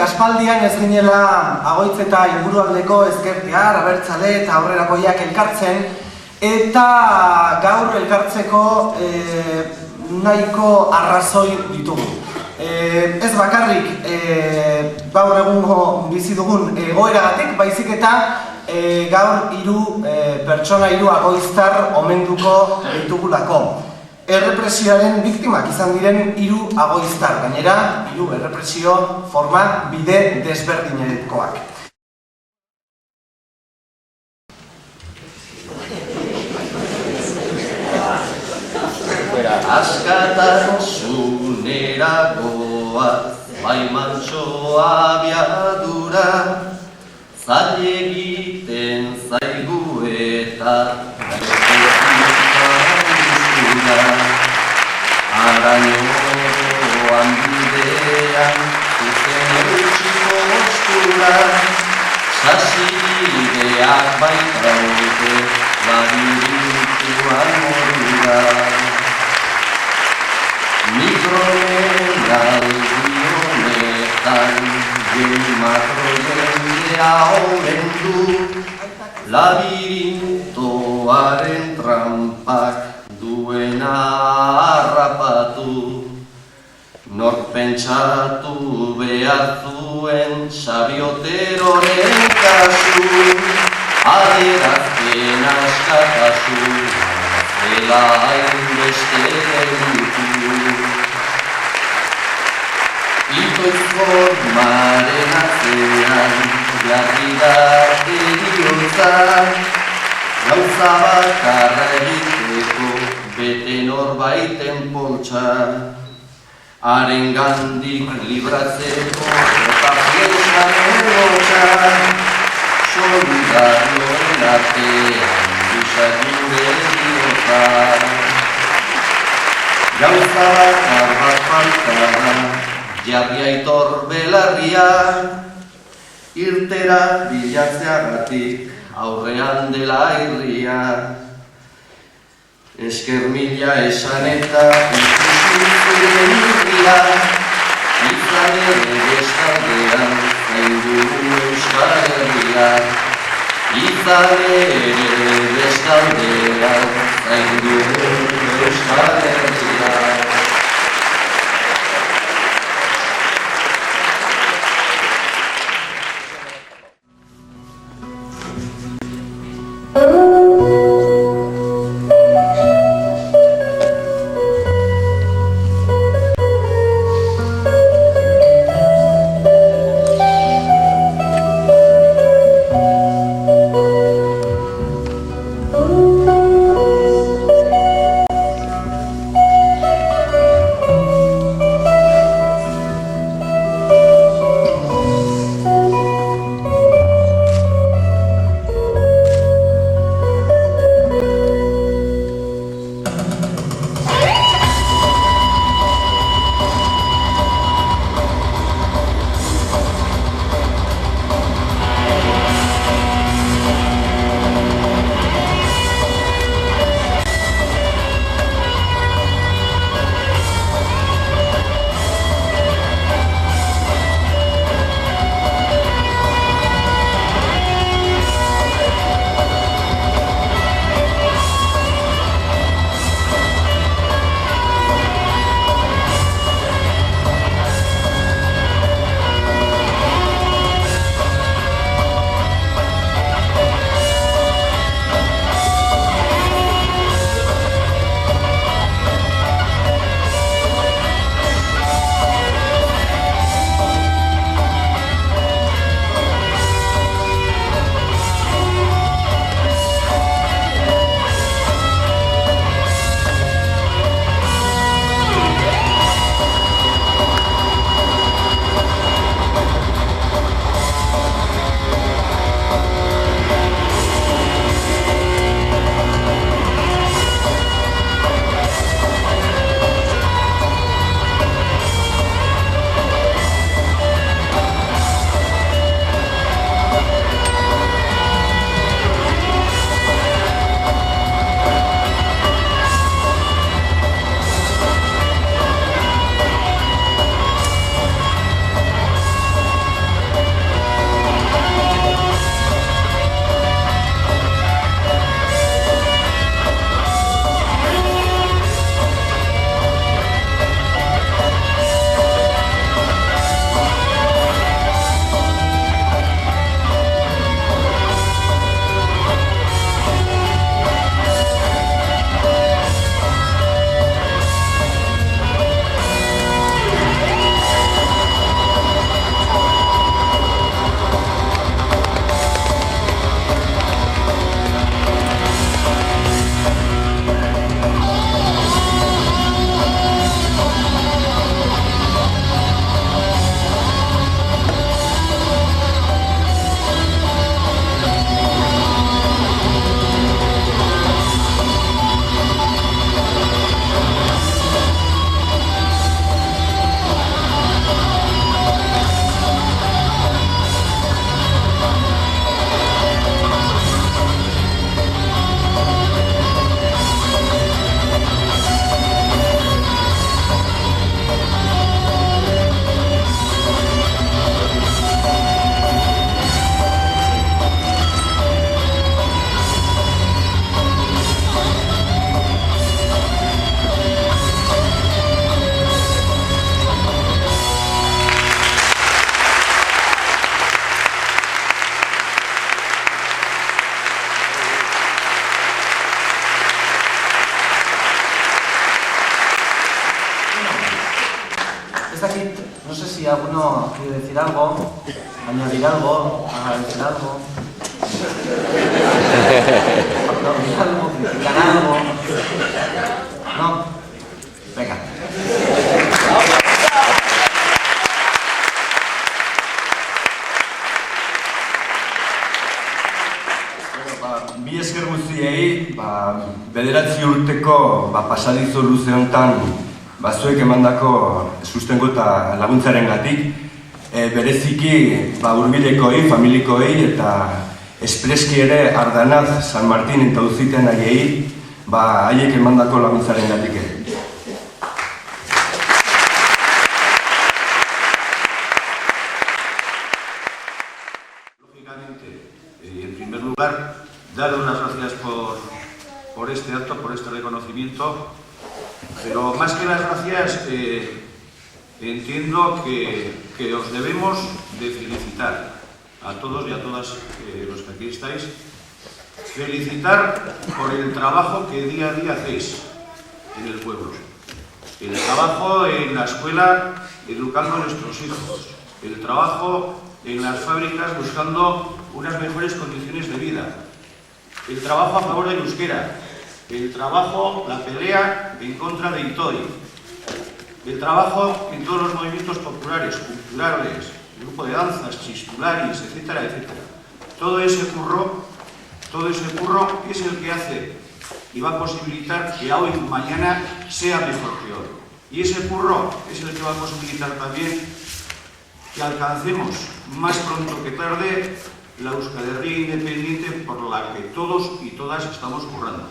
aspaldian ez ginela Agoitz eta ingurualdeko ezkertiar, abertzale eta aurrerakoiak elkartzen, eta gaur elkartzeko nahiko arrazoi ditugu. Ez bakarrik gaur egungo bizi dugun egoeragatik, baizik eta gaur pertsona hiru agoiztar omenduko ditugulako. Errepresioaren biktimak izan diren hiru agoiztar, gainera hiru errepresio forma bide desberdinetkoak. Askatasunera goaz, bai mantsoa abiadura, zail egiten zaigu eta arañoan bidean, zuzen eutxiko ostura, sasideak baitaute, labirintuan modura. Mikronen aldionetan, makro jendea omendu, labirintoaren trampak duena harrapatu. Nork pentsatu behar zuen Xabioteroren kasu, adierazten askatasun, zela hainbeste delitu. Itoiz formaren atzean, jarri da heriotza, gauza bakarra egiteko, bete norbaiten poltsa. Harengandik libratzeko, eta piezan erotxa, solidarioen artean, bisagure diota. Gauza bakar bat faltara, jarri Aitor belarria, irtera bilatzeagatik aurrean dela irria. Esker mila esan eta ikusi zuen irria, izan ere bestaldean zaindu Euskal Herria. Izan ere bestaldean zaindu Euskal Herria. alguno quiere decir algo, añadir algo, agradecer algo. Aplaudir algo, criticar algo. ¿No? Venga. Bi esker guztiei, bederatzi urteko pasadizo luze honetan zuek emandako sustengo eta laguntzarengatik, bereziki hurbilekoi, familikoi eta espreski ere Ardanaz, San Martin eta Uziten haiei, haiek emandako laguntzarengatik ere. Lógicamente, en primer lugar, daros las gracias por este acto, por este reconocimiento, pero más que las gracias, entiendo que os debemos de felicitar a todos y a todas los que aquí estáis, felicitar por el trabajo que día a día hacéis en el pueblo, el trabajo en la escuela educando a nuestros hijos, el trabajo en las fábricas buscando unas mejores condiciones de vida, el trabajo a favor del euskera, el trabajo, la pelea en contra de Itoy, el trabajo en todos los movimientos populares, culturales, el grupo de danzas, chistularis, etcétera, etcétera. Todo ese curro es el que hace y va a posibilitar que hoy y mañana sea mejor que hoy. Y ese curro es el que va a posibilitar también que alcancemos más pronto que tarde la Euskal Herria independiente por la que todos y todas estamos currando.